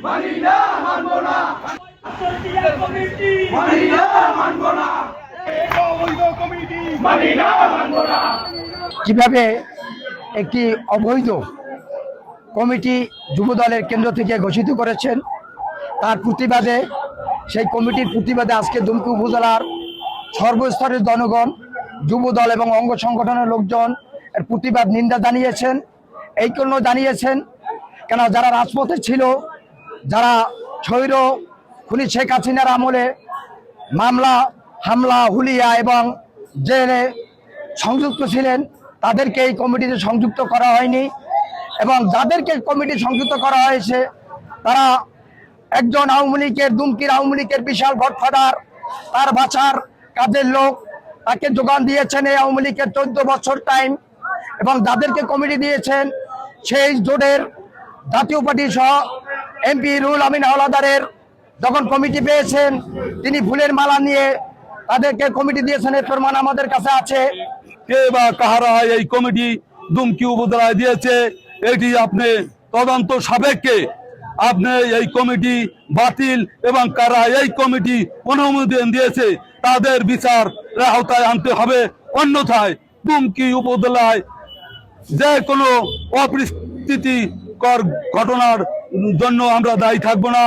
মানি না, মানবো না। মানি না, মানবো না। মানি না, মানবো না। কিভাবে একটি অবৈধ কমিটি যুবদলের কেন্দ্র থেকে ঘোষিত করেছেন তার প্রতিবাদে, সেই কমিটির প্রতিবাদে আজকে দুমকি উপজেলার সর্বস্তরের জনগণ, যুবদল এবং অঙ্গ সংগঠনের লোকজন এর প্রতিবাদ নিন্দা জানিয়েছেন। এই জন্য জানিয়েছেন কেন, যারা রাজপথে ছিল, যারা স্বৈর খুনি শেখ হাসিনার আমলে মামলা, হামলা, হুলিয়া এবং জেলে সংযুক্ত ছিলেন, তাদেরকে এই কমিটিতে সংযুক্ত করা হয়নি। এবং যাদেরকে কমিটি সংযুক্ত করা হয়েছে তারা একজন আওয়ামী লীগের, দুমকির আওয়ামী লীগের বিশাল গডফাদার, তার বাঁচার কাজের লোক, তাকে যোগান দিয়েছেন এই আওয়ামী লীগের 14 বছর টাইম। এবং যাদেরকে কমিটি দিয়েছেন সেই জোটের জাতীয় পার্টি সহ এমপি রুহুল আমিন হাওলাদারের যখন কমিটি পেয়েছেন, তিনি ফুলের মালা নিয়ে তাদেরকে কমিটি দিয়েছেন, এর প্রমাণ আমাদের কাছে আছে। কে বা কাহারা এই কমিটি দুমকি উপজেলায় দিয়েছে, এটি আপনি তদন্ত সাপেক্ষে আপনি এই কমিটি বাতিল এবং কারা এই কমিটি অনুমোদন দিয়েছে তাদের বিচার আওতায় আনতে হবে। অন্যথায় দুমকি উপজেলায় যে কোনো অপ্রীতিকর ঘটনার জন্য আমরা দায়ী থাকবো না।